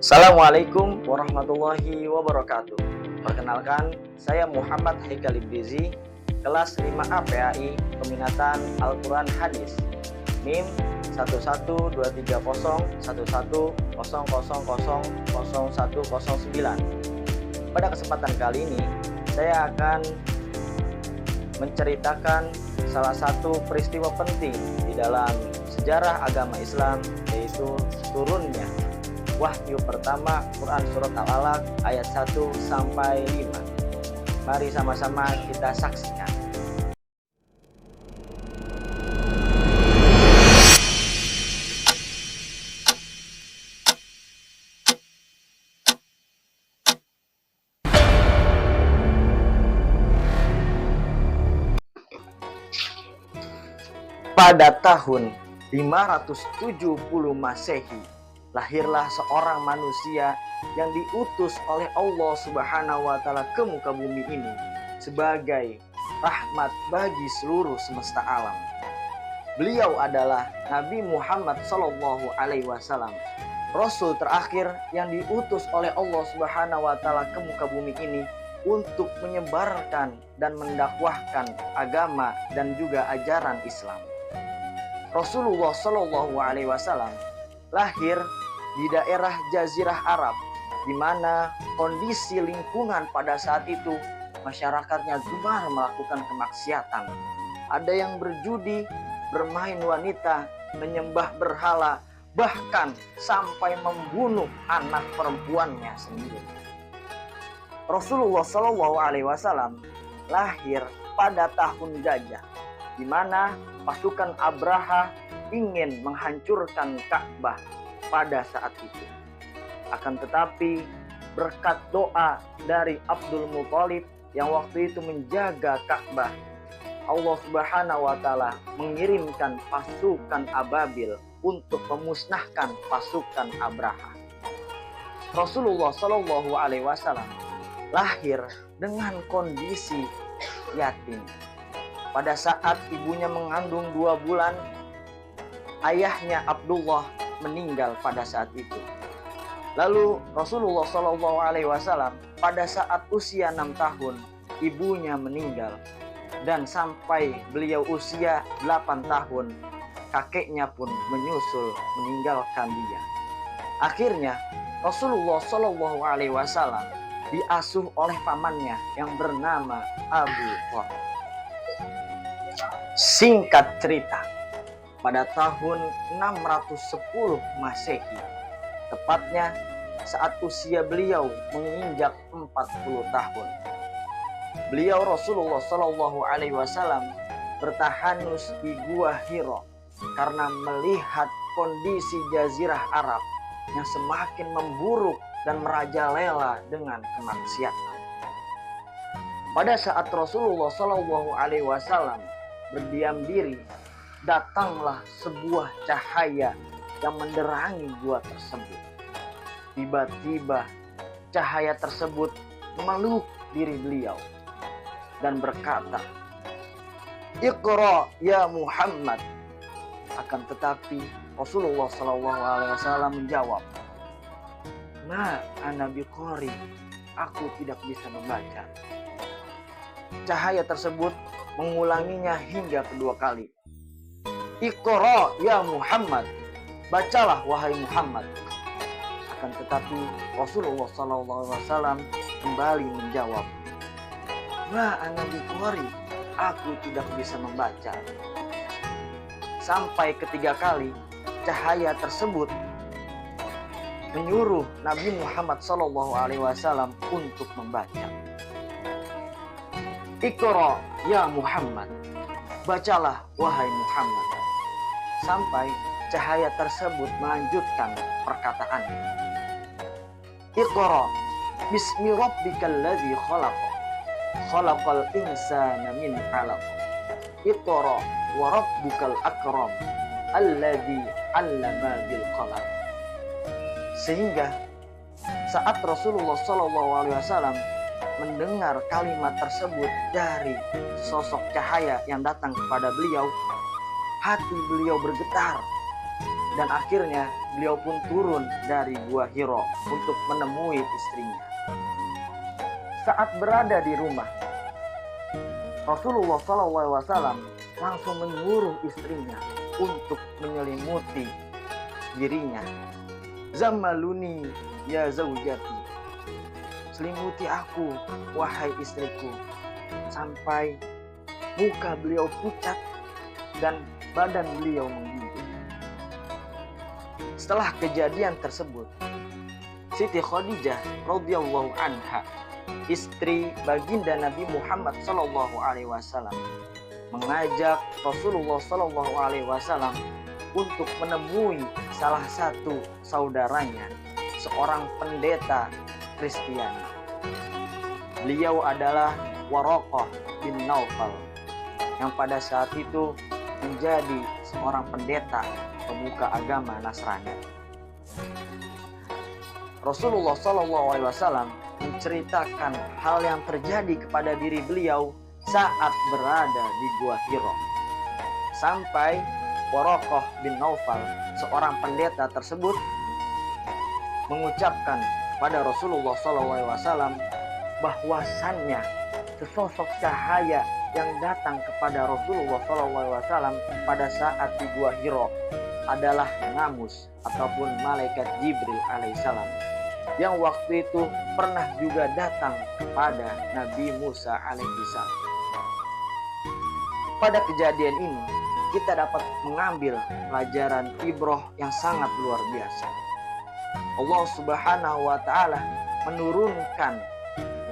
Assalamualaikum warahmatullahi wabarakatuh. Perkenalkan, saya Muhammad Haikal Ibrizi, kelas 5A PAI, Peminatan Al-Quran Hadis, NIM 112301100000109. Pada kesempatan kali ini, saya akan menceritakan salah satu peristiwa penting di dalam sejarah agama Islam, yaitu turunnya wahyu pertama Quran Surat Al-Alaq ayat 1 sampai 5. Mari sama-sama kita saksikan. Pada tahun 570 Masehi, lahirlah seorang manusia yang diutus oleh Allah Subhanahu wa Ta'ala ke muka bumi ini sebagai rahmat bagi seluruh semesta alam. Beliau adalah Nabi Muhammad Sallallahu Alaihi Wasallam, Rasul terakhir yang diutus oleh Allah Subhanahu wa Ta'ala ke muka bumi ini untuk menyebarkan dan mendakwahkan agama dan juga ajaran Islam. Rasulullah Sallallahu Alaihi Wasallam lahir di daerah Jazirah Arab, di mana kondisi lingkungan pada saat itu masyarakatnya gemar melakukan kemaksiatan. Ada yang berjudi, bermain wanita, menyembah berhala, bahkan sampai membunuh anak perempuannya sendiri. Rasulullah Shallallahu Alaihi Wasallam lahir pada tahun gajah, di mana pasukan Abraha ingin menghancurkan Ka'bah pada saat itu. Akan tetapi berkat doa dari Abdul Muthalib yang waktu itu menjaga Ka'bah, Allah Subhanahu wa Ta'ala mengirimkan pasukan ababil untuk memusnahkan pasukan Abraha. Rasulullah Shallallahu Alaihi Wasallam lahir dengan kondisi yatim. Pada saat ibunya mengandung 2 bulan, ayahnya Abdullah meninggal pada saat itu. Lalu Rasulullah Shallallahu Alaihi Wasallam pada saat usia 6 tahun ibunya meninggal, dan sampai beliau usia 8 tahun kakeknya pun menyusul meninggalkan dia. Akhirnya Rasulullah Shallallahu Alaihi Wasallam diasuh oleh pamannya yang bernama Abu Thalib. Singkat cerita, pada tahun 610 Masehi, tepatnya saat usia beliau menginjak 40 tahun, beliau Rasulullah Shallallahu Alaihi Wasallam bertahanus di Gua Hiro karena melihat kondisi Jazirah Arab yang semakin memburuk dan merajalela dengan kemaksiatan. Pada saat Rasulullah Shallallahu Alaihi Wasallam berdiam diri, datanglah sebuah cahaya yang menerangi gua tersebut. Tiba-tiba cahaya tersebut memeluk diri beliau dan berkata, "Iqra ya Muhammad." Akan tetapi Rasulullah SAW menjawab, "Ma ana biqari, aku tidak bisa membaca." Cahaya tersebut mengulanginya hingga kedua kali. "Iqra ya Muhammad, bacalah wahai Muhammad." Akan tetapi Rasulullah SAW kembali menjawab, "Ma ana biqari, aku tidak bisa membaca." Sampai ketiga kali cahaya tersebut menyuruh Nabi Muhammad SAW untuk membaca. "Iqra ya Muhammad, bacalah wahai Muhammad." Sampai cahaya tersebut melanjutkan perkataannya, "Iqra bismi rabbikal ladzi khalaq, khalaqal insana min 'alaq, Iqra wa rabbukal akram, alladzi 'allama bil qalam." Sehingga saat Rasulullah SAW mendengar kalimat tersebut dari sosok cahaya yang datang kepada beliau, hati beliau bergetar dan akhirnya beliau pun turun dari Gua Hiro untuk menemui istrinya. Saat berada di rumah, Rasulullah SAW langsung menyuruh istrinya untuk menyelimuti dirinya. Zammaluni ya zaujati, selimuti aku wahai istriku, sampai muka beliau pucat dan badan beliau menggigil. Setelah kejadian tersebut, Siti Khadijah radhiyallahu anha, istri baginda Nabi Muhammad SAW, mengajak Rasulullah SAW untuk menemui salah satu saudaranya, seorang pendeta Kristiani. Beliau adalah Waraqah bin Naufal, yang pada saat itu menjadi seorang pendeta pemuka agama Nasrani. Rasulullah SAW menceritakan hal yang terjadi kepada diri beliau saat berada di Gua Hiro, sampai Waraqah bin Naufal, seorang pendeta tersebut, mengucapkan kepada Rasulullah SAW bahwasannya sesosok cahaya yang datang kepada Rasulullah SAW pada saat di Gua Hiro adalah Namus ataupun malaikat Jibril alaihissalam, yang waktu itu pernah juga datang kepada Nabi Musa alaihissalam. Pada kejadian ini kita dapat mengambil pelajaran ibrah yang sangat luar biasa. Allah Subhanahu wa taala menurunkan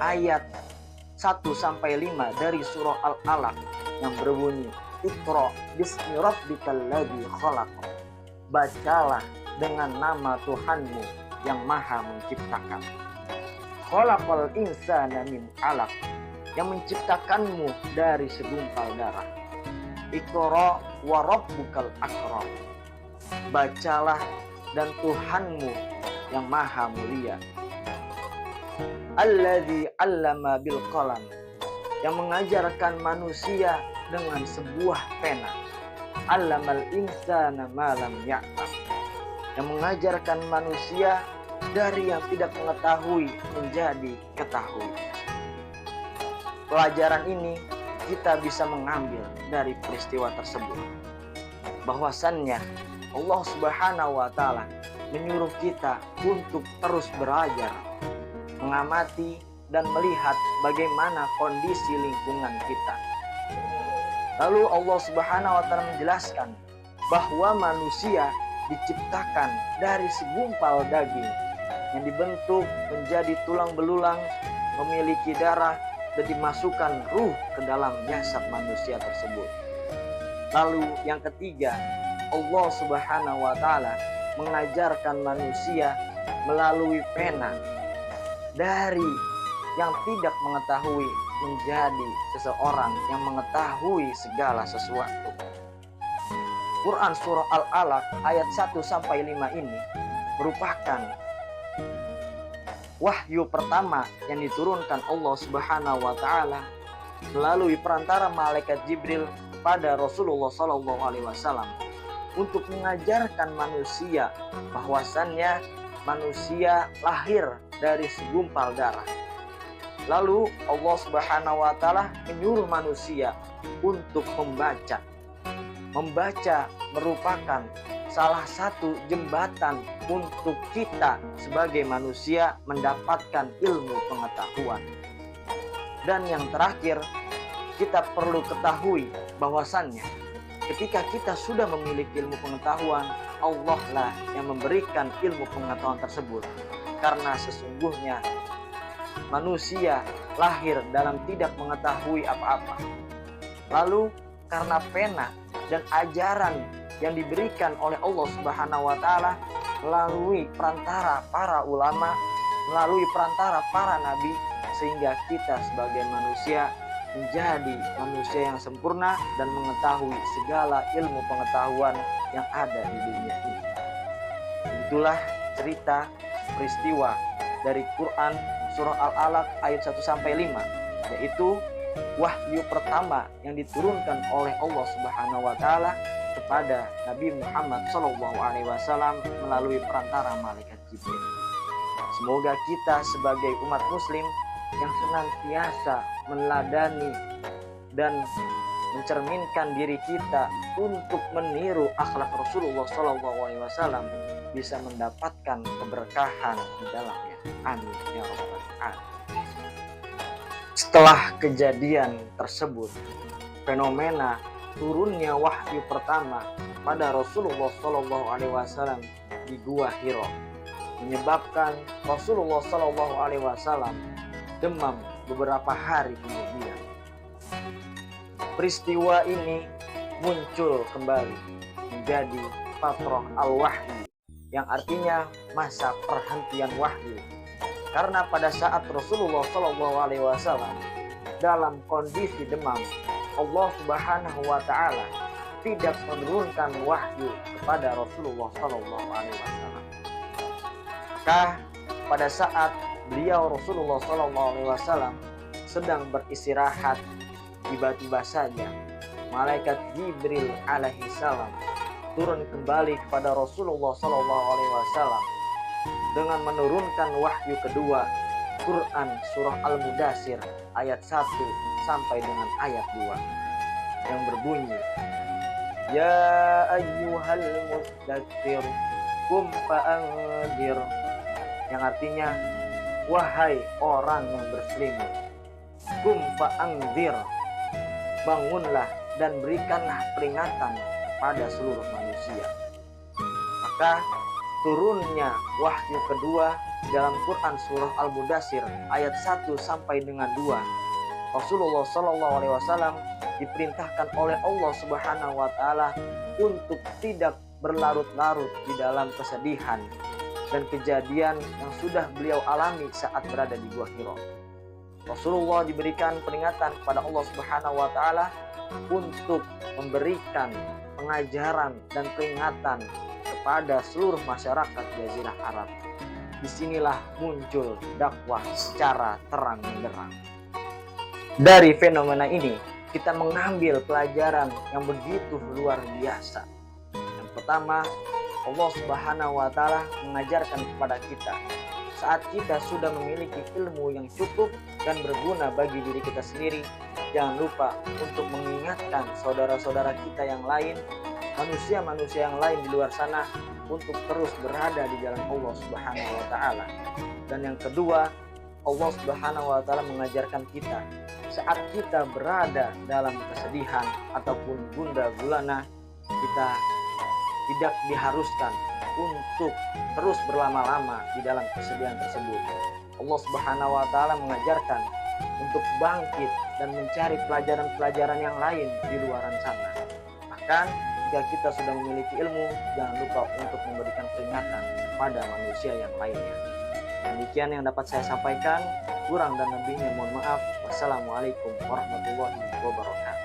ayat 1-5 dari surah Al-Alaq yang berbunyi, Iqra bismi rabbikal ladzi khalaq. Bacalah dengan nama Tuhanmu yang Maha menciptakan. Khalaqal insana min 'alaq, yang menciptakanmu dari segumpal darah. Iqra wa rabbukal akram. Bacalah dan Tuhanmu yang Maha mulia. Alladzi 'allama bil qalam, yang mengajarkan manusia dengan sebuah pena. 'Allamal insana ma lam ya'lam, yang mengajarkan manusia dari yang tidak mengetahui menjadi ketahui. Pelajaran ini kita bisa mengambil dari peristiwa tersebut, bahwasannya Allah Subhanahu wa taala menyuruh kita untuk terus belajar, mengamati dan melihat bagaimana kondisi lingkungan kita. Lalu Allah Subhanahu wa taala menjelaskan bahwa manusia diciptakan dari segumpal daging yang dibentuk menjadi tulang belulang, memiliki darah, dan dimasukkan ruh ke dalam jasad manusia tersebut. Lalu yang ketiga, Allah Subhanahu wa taala mengajarkan manusia melalui pena, dari yang tidak mengetahui menjadi seseorang yang mengetahui segala sesuatu. Quran surah Al-Alaq ayat 1-5 ini merupakan wahyu pertama yang diturunkan Allah Subhanahu wa taala melalui perantara malaikat Jibril kepada Rasulullah SAW untuk mengajarkan manusia bahwasannya manusia lahir dari segumpal darah. Lalu Allah Subhanahu wa taala menyuruh manusia untuk membaca. Membaca merupakan salah satu jembatan untuk kita sebagai manusia mendapatkan ilmu pengetahuan. Dan yang terakhir, kita perlu ketahui bahwasannya ketika kita sudah memiliki ilmu pengetahuan, Allah lah yang memberikan ilmu pengetahuan tersebut. Karena sesungguhnya manusia lahir dalam tidak mengetahui apa-apa. Lalu karena pena dan ajaran yang diberikan oleh Allah Subhanahu wa taala melalui perantara para ulama, melalui perantara para nabi, sehingga kita sebagai manusia menjadi manusia yang sempurna dan mengetahui segala ilmu pengetahuan yang ada di dunia ini. Itulah cerita peristiwa dari Quran surah Al-Alaq ayat 1-5, yaitu wahyu pertama yang diturunkan oleh Allah Subhanahu wa taala kepada Nabi Muhammad SAW melalui perantara malaikat Jibril. Semoga kita sebagai umat muslim yang senantiasa meneladani dan mencerminkan diri kita untuk meniru akhlak Rasulullah SAW bisa mendapatkan keberkahan di dalamnya. Amin ya rabbal alamin. Setelah kejadian tersebut, fenomena turunnya wahyu pertama pada Rasulullah SAW di Gua Hiro menyebabkan Rasulullah SAW demam beberapa hari kemudian. Peristiwa ini muncul kembali menjadi fatrah al-wahyi, yang artinya masa perhentian wahyu. Karena pada saat Rasulullah SAW dalam kondisi demam, Allah Subhanahu wa Ta'ala tidak menurunkan wahyu kepada Rasulullah SAW. Maka pada saat beliau Rasulullah SAW sedang beristirahat, tiba-tiba saja malaikat Jibril alaihi salam turun kembali kepada Rasulullah SAW dengan menurunkan wahyu kedua, Quran surah Al-Mudaththir ayat 1 sampai dengan ayat 2 yang berbunyi, Ya ayyuhal mudaththir qum fa'anzir, yang artinya wahai orang yang berselimut, qum fa'anzir, bangunlah dan berikanlah peringatan kepada seluruh manusia. Maka turunnya wahyu kedua dalam Quran surah Al-Mudaththir ayat 1 sampai dengan 2, Rasulullah SAW diperintahkan oleh Allah Subhanahu wa Ta'ala untuk tidak berlarut-larut di dalam kesedihan dan kejadian yang sudah beliau alami saat berada di Gua Hiro. Rasulullah diberikan peringatan kepada Allah Subhanahu wa Ta'ala untuk memberikan pengajaran dan peringatan kepada seluruh masyarakat Jazirah Arab. Disinilah muncul dakwah secara terang benderang. Dari fenomena ini kita mengambil pelajaran yang begitu luar biasa. Yang pertama, Allah Subhanahu wa Ta'ala mengajarkan kepada kita, saat kita sudah memiliki ilmu yang cukup dan berguna bagi diri kita sendiri, jangan lupa untuk mengingatkan saudara-saudara kita yang lain, manusia-manusia yang lain di luar sana, untuk terus berada di jalan Allah Subhanahu wa Ta'ala. Dan yang kedua, Allah Subhanahu wa Ta'ala mengajarkan kita, saat kita berada dalam kesedihan ataupun gundah gulana, kita tidak diharuskan untuk terus berlama-lama di dalam kesedihan tersebut. Allah Subhanahu wa Ta'ala mengajarkan untuk bangkit dan mencari pelajaran-pelajaran yang lain di luaran sana. Bahkan jika kita sudah memiliki ilmu, jangan lupa untuk memberikan peringatan kepada manusia yang lainnya. Demikian yang dapat saya sampaikan. Kurang dan lebihnya mohon maaf. Wassalamualaikum warahmatullahi wabarakatuh.